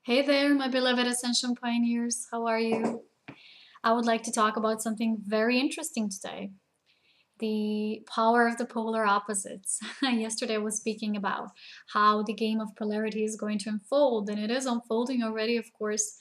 Hey there, my beloved Ascension Pioneers. How are you? I would like to talk about something very interesting today. The power of the polar opposites. Yesterday I was speaking about how the game of polarity is going to unfold, and it is unfolding already, of course.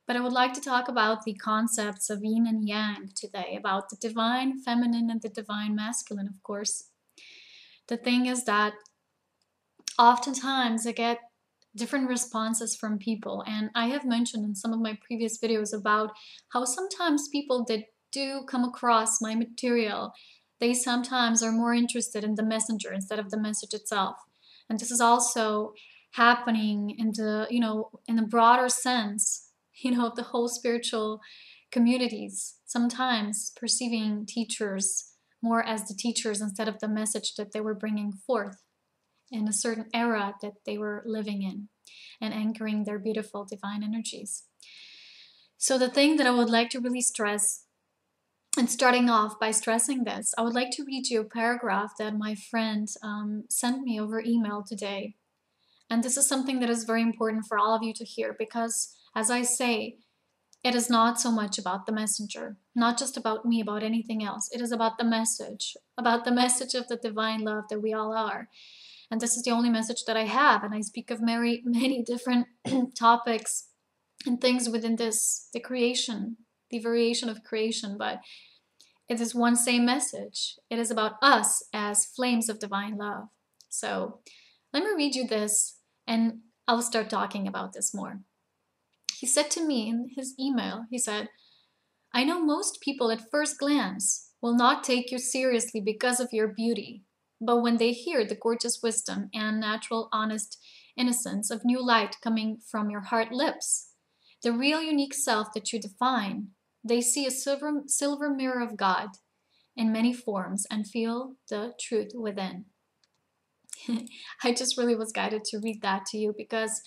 But I would like to talk about the concepts of yin and yang today, about the divine feminine and the divine masculine, of course. The thing is that oftentimes I get different responses from people, and I have mentioned in some of my previous videos about how sometimes people that do come across my material, they sometimes are more interested in the messenger instead of the message itself. And this is also happening in the broader sense, of the whole spiritual communities, sometimes perceiving teachers more as the teachers instead of the message that they were bringing forth in a certain era that they were living in and anchoring their beautiful divine energies. So the thing that I would like to really stress, and starting off by stressing this, I would like to read you a paragraph that my friend sent me over email today. And this is something that is very important for all of you to hear because, as I say, it is not so much about the messenger, not just about me, about anything else. It is about the message of the divine love that we all are. And this is the only message that I have. And I speak of many different topics and things within this, the creation, the variation of creation. But it is one same message. It is about us as flames of divine love. So let me read you this and I'll start talking about this more. He said to me in his email, he said, I know most people at first glance will not take you seriously because of your beauty. But when they hear the gorgeous wisdom and natural, honest innocence of new light coming from your heart lips, the real unique self that you define, they see a silver mirror of God in many forms and feel the truth within. I just really was guided to read that to you because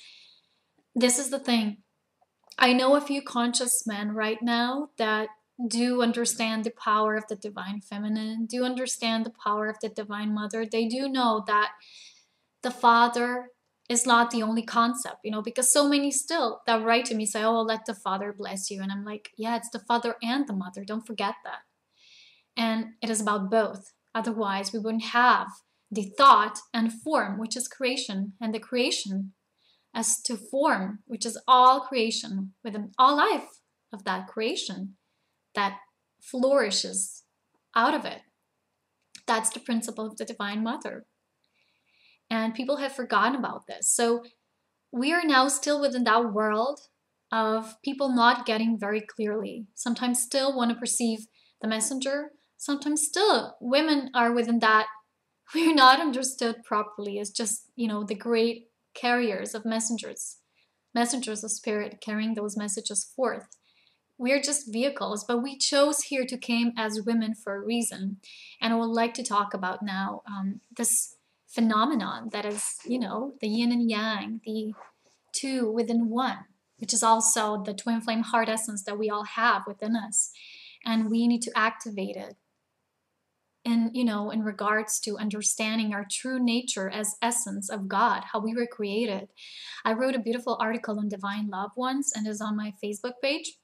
this is the thing. I know a few conscious men right now that do understand the power of the divine feminine, do understand the power of the divine mother. They do know that the father is not the only concept, because so many still that write to me say, oh, let the father bless you. And I'm like, yeah, it's the father and the mother. Don't forget that. And it is about both. Otherwise, we wouldn't have the thought and form, which is creation, and the creation as to form, which is all creation, within all life of that creation that flourishes out of it. That's the principle of the Divine Mother. And people have forgotten about this. So we are now still within that world of people not getting very clearly. Sometimes still want to perceive the messenger. Sometimes still women are within that. We're not understood properly as just, the great carriers of messengers of spirit carrying those messages forth. We're just vehicles, but we chose here to come as women for a reason. And I would like to talk about now this phenomenon that is, the yin and yang, the two within one, which is also the twin flame heart essence that we all have within us. And we need to activate it in regards to understanding our true nature as essence of God, how we were created. I wrote a beautiful article on divine love once and is on my Facebook page.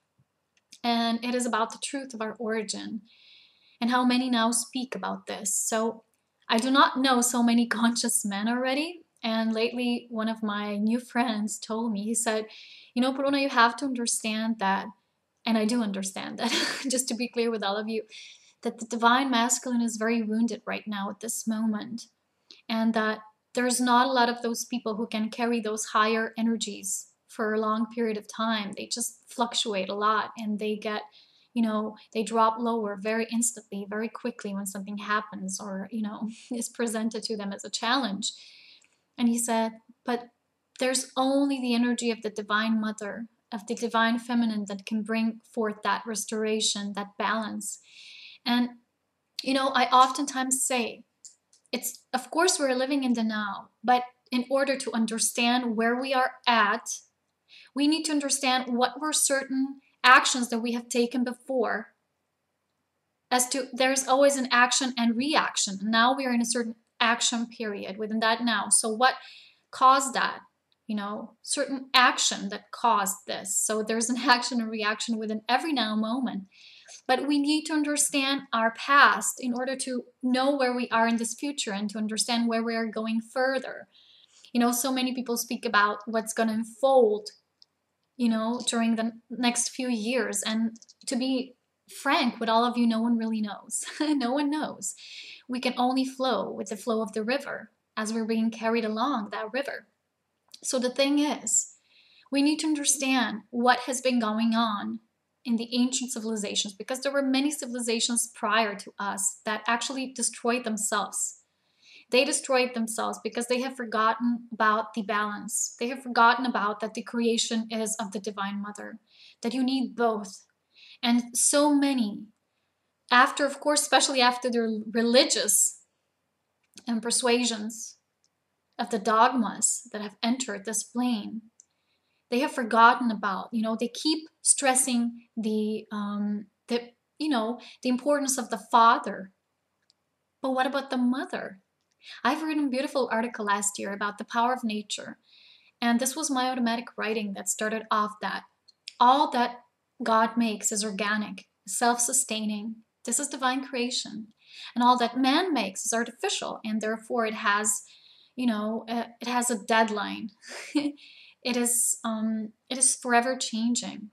And it is about the truth of our origin and how many now speak about this. So I do not know so many conscious men already. And lately, one of my new friends told me, he said, Polona, you have to understand that, and I do understand that, just to be clear with all of you, that the divine masculine is very wounded right now at this moment. And that there's not a lot of those people who can carry those higher energies for a long period of time. They just fluctuate a lot and they get, they drop lower very instantly, very quickly when something happens or, is presented to them as a challenge. And he said, but there's only the energy of the divine mother, of the divine feminine that can bring forth that restoration, that balance. And, I oftentimes say, of course we're living in the now, but in order to understand where we are at, we need to understand what were certain actions that we have taken before. There's always an action and reaction. Now we are in a certain action period within that now. So what caused that? certain action that caused this. So there's an action and reaction within every now moment. But we need to understand our past in order to know where we are in this future and to understand where we are going further. So many people speak about what's going to unfold, during the next few years. And to be frank with all of you, no one really knows. No one knows. We can only flow with the flow of the river as we're being carried along that river. So the thing is, we need to understand what has been going on in the ancient civilizations, because there were many civilizations prior to us that actually destroyed themselves. They destroyed themselves because they have forgotten about the balance. They have forgotten about that the creation is of the Divine Mother, that you need both. And so many, after, of course, especially after their religious and persuasions of the dogmas that have entered this plane, they have forgotten about, they keep stressing the importance of the father. But what about the mother? I've written a beautiful article last year about the power of nature. And this was my automatic writing that started off that all that God makes is organic, self-sustaining. This is divine creation. And all that man makes is artificial, and therefore it has, it has a deadline. It is forever changing.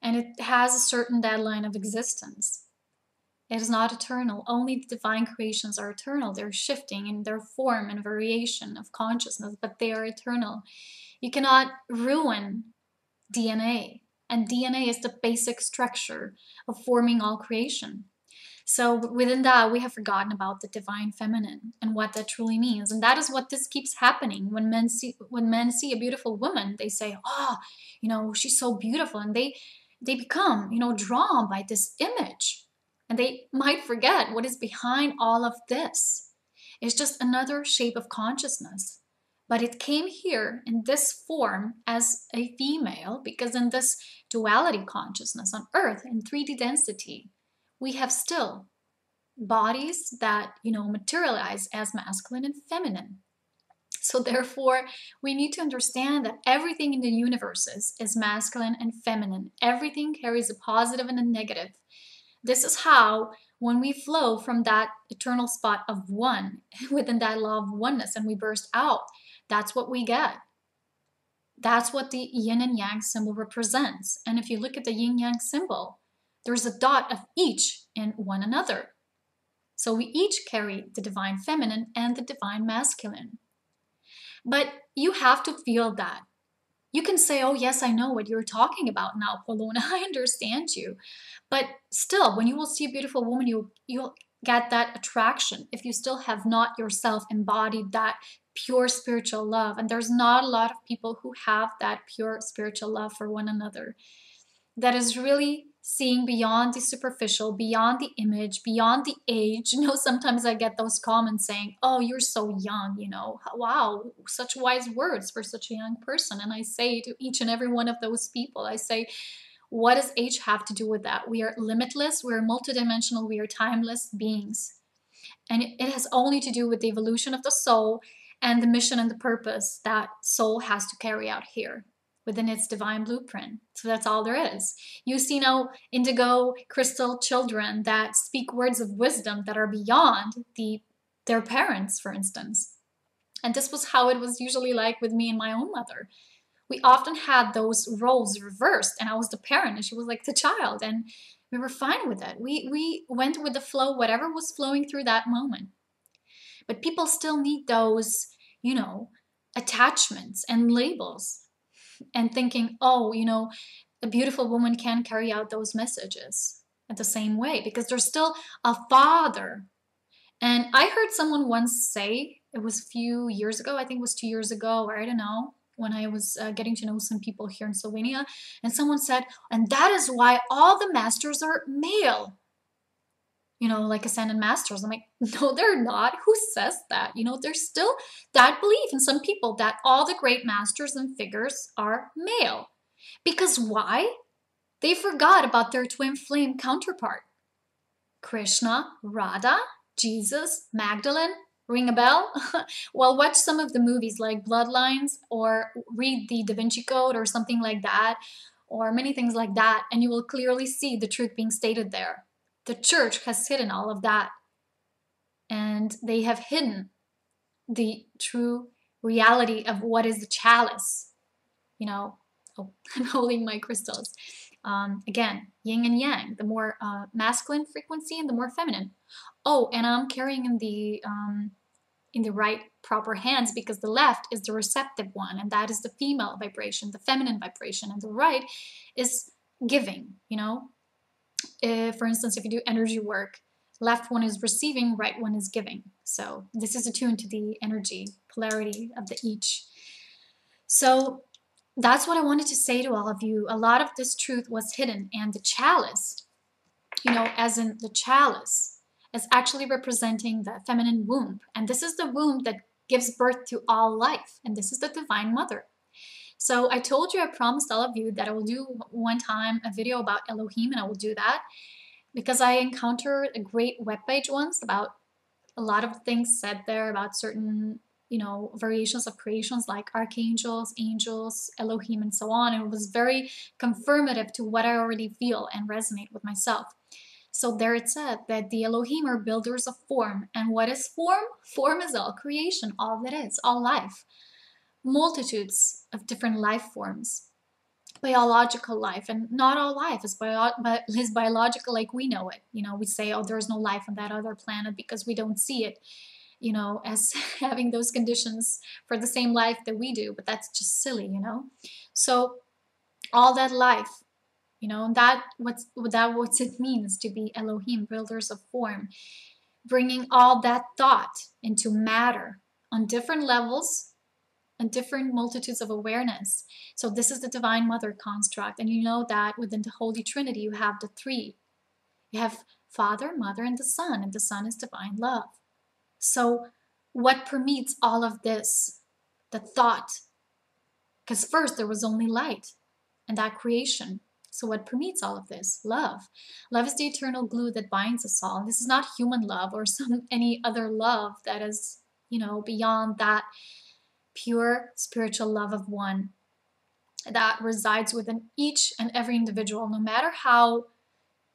And it has a certain deadline of existence. It is not eternal. Only the divine creations are eternal. They're shifting in their form and variation of consciousness, but they are eternal. You cannot ruin DNA. And DNA is the basic structure of forming all creation. So within that, we have forgotten about the divine feminine and what that truly means. And that is what this keeps happening. When men see a beautiful woman, they say, oh, she's so beautiful. And they become, drawn by this image. And they might forget what is behind all of this. It's just another shape of consciousness. But it came here in this form as a female, because in this duality consciousness on Earth, in 3D density, we have still bodies that, materialize as masculine and feminine. So therefore, we need to understand that everything in the universe is masculine and feminine. Everything carries a positive and a negative. This is how, when we flow from that eternal spot of one, within that law of oneness, and we burst out, that's what we get. That's what the yin and yang symbol represents. And if you look at the yin yang symbol, there's a dot of each in one another. So we each carry the divine feminine and the divine masculine. But you have to feel that. You can say, oh, yes, I know what you're talking about now, Polona. I understand you. But still, when you will see a beautiful woman, you'll get that attraction if you still have not yourself embodied that pure spiritual love. And there's not a lot of people who have that pure spiritual love for one another. That is really seeing beyond the superficial, beyond the image, beyond the age. Sometimes I get those comments saying, oh, you're so young, wow, such wise words for such a young person. And I say to each and every one of those people, I say, what does age have to do with that? We are limitless, we're multidimensional, we are timeless beings. And it has only to do with the evolution of the soul and the mission and the purpose that soul has to carry out here within its divine blueprint. So that's all there is. You see now indigo crystal children that speak words of wisdom that are beyond their parents, for instance. And this was how it was usually like with me and my own mother. We often had those roles reversed, and I was the parent and she was like the child, and we were fine with it. We went with the flow, whatever was flowing through that moment. But people still need those, attachments and labels, and thinking, oh, a beautiful woman can carry out those messages at the same way, because there's still a father. And I heard someone once say, it was a few years ago, I think it was 2 years ago, or I don't know, when I was getting to know some people here in Slovenia, and someone said, and that is why all the masters are male. Like ascended masters. I'm like, no, they're not. Who says that? There's still that belief in some people that all the great masters and figures are male. Because why? They forgot about their twin flame counterpart. Krishna, Radha, Jesus, Magdalene, Ring a bell? Well, watch some of the movies like Bloodlines, or read the Da Vinci Code or something like that, or many things like that, and you will clearly see the truth being stated there. The church has hidden all of that, and they have hidden the true reality of what is the chalice. You know, oh, I'm holding my crystals. Again, yin and yang, the more masculine frequency and the more feminine. Oh, and I'm carrying in the right proper hands, because the left is the receptive one, and that is the female vibration, the feminine vibration, and the right is giving. You know, if, for instance, if you do energy work, left one is receiving, right one is giving. So this is attuned to the energy polarity of the each. So that's what I wanted to say to all of you. A lot of this truth was hidden, and the chalice, you know, as in the chalice, is actually representing the feminine womb. And this is the womb that gives birth to all life. And this is the Divine Mother. So I told you, I promised all of you that I will do one time a video about Elohim, and I will do that because I encountered a great webpage once about a lot of things said there about certain, you know, variations of creations like archangels, angels, Elohim, and so on. And it was very confirmative to what I already feel and resonate with myself. So there it said that the Elohim are builders of form. And what is form? Form is all creation, all that is, all life. Multitudes of different life forms. Biological life, and not all life is biological like we know it. You know, we say, oh, there's no life on that other planet because we don't see it, you know, as having those conditions for the same life that we do, but that's just silly, you know. So all that life, you know, what's it means to be Elohim, builders of form, bringing all that thought into matter on different levels and different multitudes of awareness. So this is the Divine Mother construct. And you know that within the Holy Trinity, you have the three. You have Father, Mother, and the Son is divine love. So what permeates all of this? The thought. Because first there was only light and that creation. So what permeates all of this? Love. Love is the eternal glue that binds us all. This is not human love or any other love that is, you know, beyond that pure spiritual love of one that resides within each and every individual, no matter how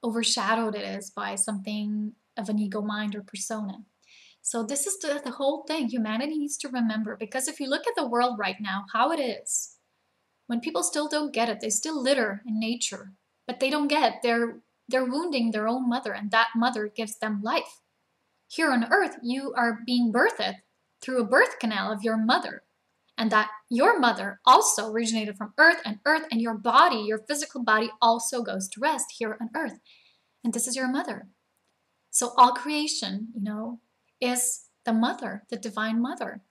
overshadowed it is by something of an ego mind or persona. So this is the whole thing humanity needs to remember, because if you look at the world right now, how it is, when people still don't get it, they still litter in nature, but they don't get it. They're wounding their own mother, and that mother gives them life. Here on earth, you are being birthed through a birth canal of your mother. And that your mother also originated from earth, and your body, your physical body, also goes to rest here on earth. And this is your mother. So all creation, you know, is the mother, the Divine Mother.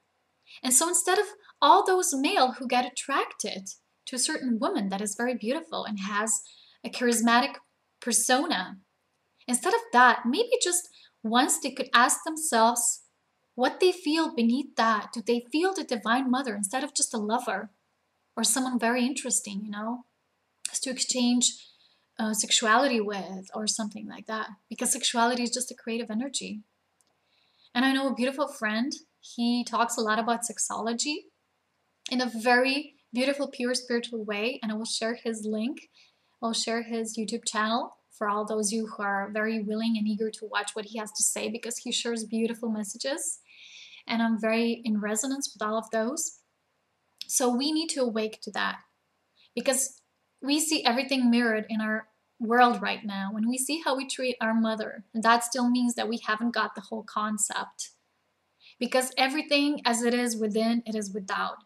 And so instead of all those male who get attracted to a certain woman that is very beautiful and has a charismatic persona, instead of that, maybe just once they could ask themselves what they feel beneath that. Do they feel the Divine Mother instead of just a lover or someone very interesting, you know, to exchange sexuality with or something like that? Because sexuality is just a creative energy. And I know a beautiful friend, he talks a lot about sexology in a very beautiful, pure spiritual way. And I will share his link. I'll share his YouTube channel for all those of you who are very willing and eager to watch what he has to say, because he shares beautiful messages. And I'm very in resonance with all of those. So we need to awake to that, because we see everything mirrored in our world right now. When we see how we treat our mother, and that still means that we haven't got the whole concept. Because everything as it is within, it is without.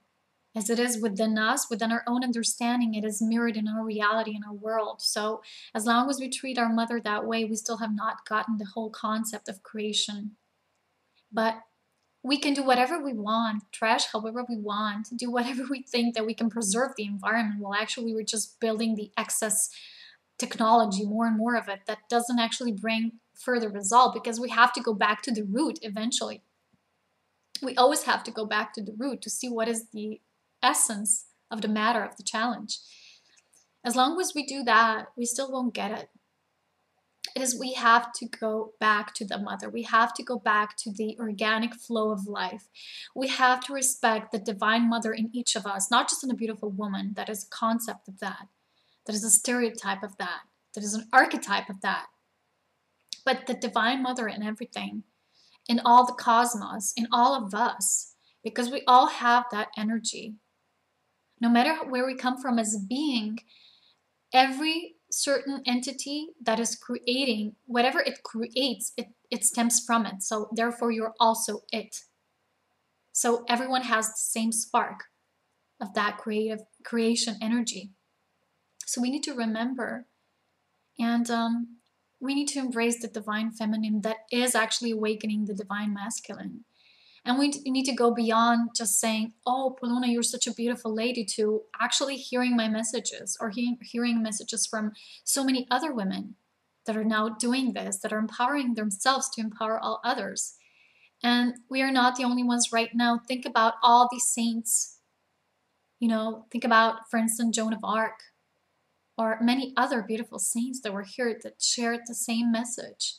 As it is within us, within our own understanding, it is mirrored in our reality, in our world. So as long as we treat our mother that way, we still have not gotten the whole concept of creation. But we can do whatever we want, trash however we want, do whatever we think that we can preserve the environment. Well, actually, we're just building the excess technology, more and more of it, that doesn't actually bring further result, because we have to go back to the root eventually. We always have to go back to the root to see what is the essence of the matter of the challenge. As long as we do that, we still won't get it. It is we have to go back to the mother. We have to go back to the organic flow of life. We have to respect the divine mother in each of us, not just in a beautiful woman. That is a concept of that. That is a stereotype of that. That is an archetype of that. But the divine mother in everything, in all the cosmos, in all of us, because we all have that energy. No matter where we come from as a being, every certain entity that is creating, whatever it creates, it stems from it. So therefore, you're also it. So everyone has the same spark of that creative creation energy. So we need to remember, and we need to embrace the divine feminine that is actually awakening the divine masculine. And we need to go beyond just saying, oh, Polona, you're such a beautiful lady, to actually hearing my messages, or hearing messages from so many other women that are now doing this, that are empowering themselves to empower all others. And we are not the only ones right now. Think about all these saints. You know, think about, for instance, Joan of Arc, or many other beautiful saints that were here that shared the same message.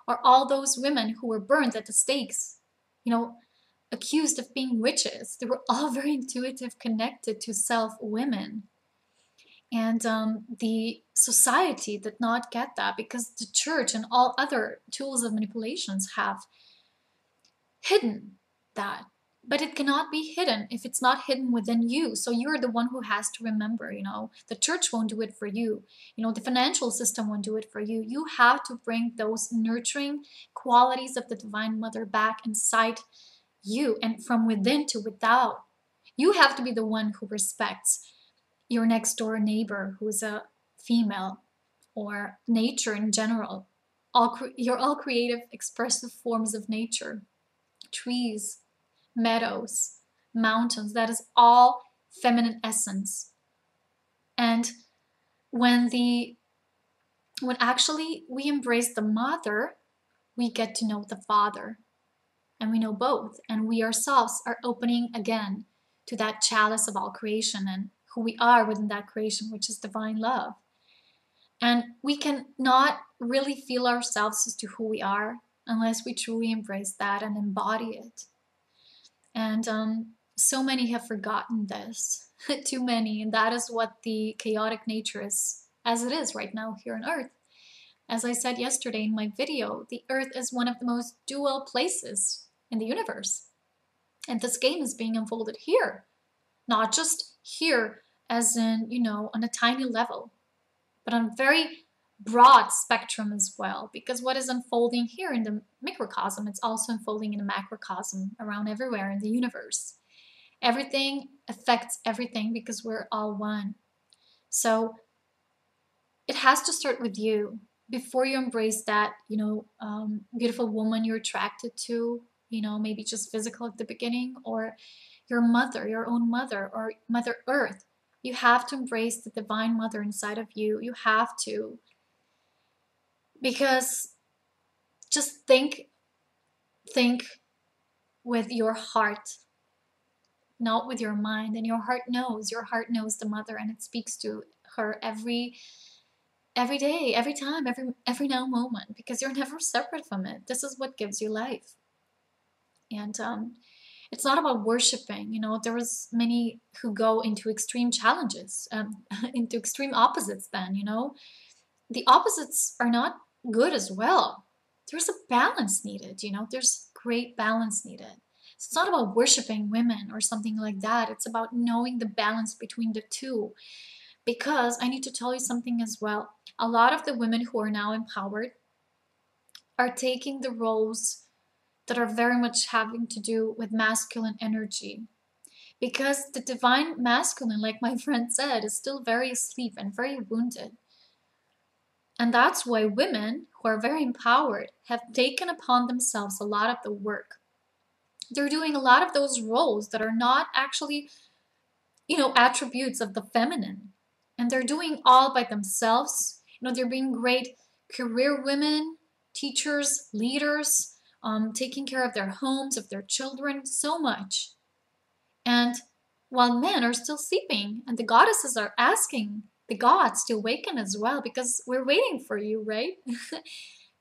Or all those women who were burned at the stakes, you know, accused of being witches. They were all very intuitive, connected to self women. And the society did not get that, because the church and all other tools of manipulations have hidden that. But it cannot be hidden if it's not hidden within you. So you're the one who has to remember, you know, the church won't do it for you. You know, the financial system won't do it for you. You have to bring those nurturing qualities of the Divine Mother back inside you, and from within to without. You have to be the one who respects your next door neighbor who is a female, or nature in general. You're all creative, expressive forms of nature. Trees, meadows, mountains, that is all feminine essence. And when actually we embrace the mother, we get to know the father. And we know both, and we ourselves are opening again to that chalice of all creation and who we are within that creation, which is divine love. And we can not really feel ourselves as to who we are unless we truly embrace that and embody it. And so many have forgotten this, too many, and that is what the chaotic nature is, as it is right now here on Earth. As I said yesterday in my video, the Earth is one of the most dual places in the universe. And this game is being unfolded here. Not just here as in, you know, on a tiny level, but on a very broad spectrum as well. Because what is unfolding here in the microcosm, it's also unfolding in the macrocosm around everywhere in the universe. Everything affects everything because we're all one. So it has to start with you. Before you embrace that, you know, beautiful woman you're attracted to, you know, maybe just physical at the beginning, or your mother, your own mother, or Mother Earth. You have to embrace the divine mother inside of you. You have to. Because just think with your heart, not with your mind. And your heart knows the mother, and it speaks to her every day, every time, every now moment, because you're never separate from it. This is what gives you life. And it's not about worshiping. You know, there was many who go into extreme challenges, into extreme opposites then, you know. The opposites are not good as well. There's a balance needed, you know. There's great balance needed. It's not about worshiping women or something like that. It's about knowing the balance between the two. Because I need to tell you something as well. A lot of the women who are now empowered are taking the roles that are very much having to do with masculine energy. Because the divine masculine, like my friend said, is still very asleep and very wounded. And that's why women who are very empowered have taken upon themselves a lot of the work. They're doing a lot of those roles that are not actually, you know, attributes of the feminine. And they're doing all by themselves. You know, they're being great career women, teachers, leaders, taking care of their homes, of their children, so much. And while men are still sleeping, and the goddesses are asking the gods to awaken as well, because we're waiting for you, right?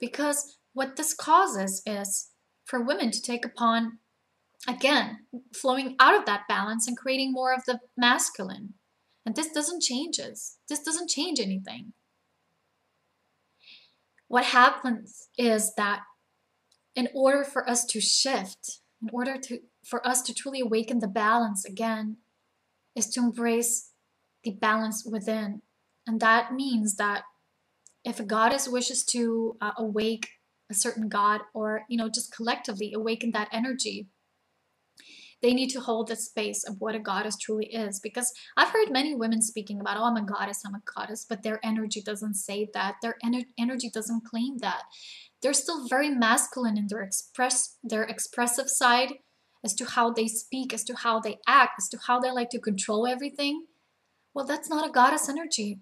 Because what this causes is for women to take upon, again, flowing out of that balance and creating more of the masculine. And this doesn't change us. This doesn't change anything. What happens is that in order for us to shift, in order for us to truly awaken the balance again, is to embrace the balance within. And that means that if a goddess wishes to awake a certain god, or just collectively awaken that energy, they need to hold the space of what a goddess truly is. Because I've heard many women speaking about, oh, I'm a goddess, but their energy doesn't say that. Their energy doesn't claim that. They're still very masculine in their expressive side, as to how they speak, as to how they act, as to how they like to control everything. Well, that's not a goddess energy.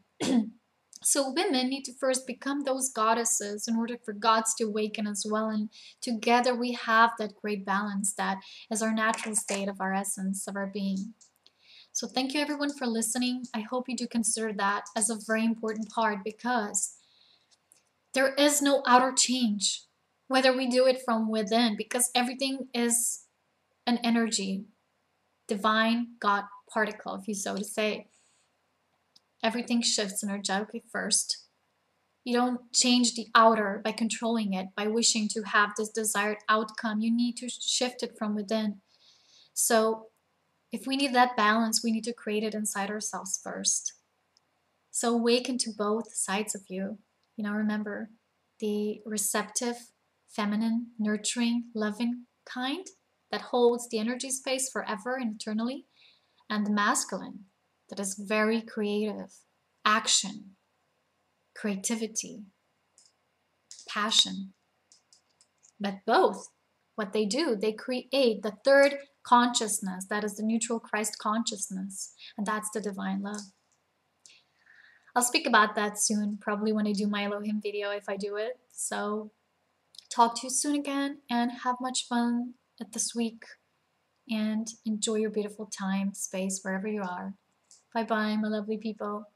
So women need to first become those goddesses in order for gods to awaken as well. And together we have that great balance that is our natural state of our essence, of our being. So thank you everyone for listening. I hope you do consider that as a very important part, because there is no outer change, whether we do it from within, because everything is an energy, divine God particle, if you so to say. Everything shifts energetically first. You don't change the outer by controlling it, by wishing to have this desired outcome. You need to shift it from within. So if we need that balance, we need to create it inside ourselves first. So awaken to both sides of you. Remember, the receptive, feminine, nurturing, loving kind that holds the energy space forever and eternally, and the masculine that is very creative, action, creativity, passion. But both, what they do, they create the third consciousness, that is the neutral Christ consciousness, and that's the divine love. I'll speak about that soon, probably when I do my Elohim video, if I do it. So talk to you soon again, and have much fun at this week, and enjoy your beautiful time, space, wherever you are. Bye-bye, my lovely people.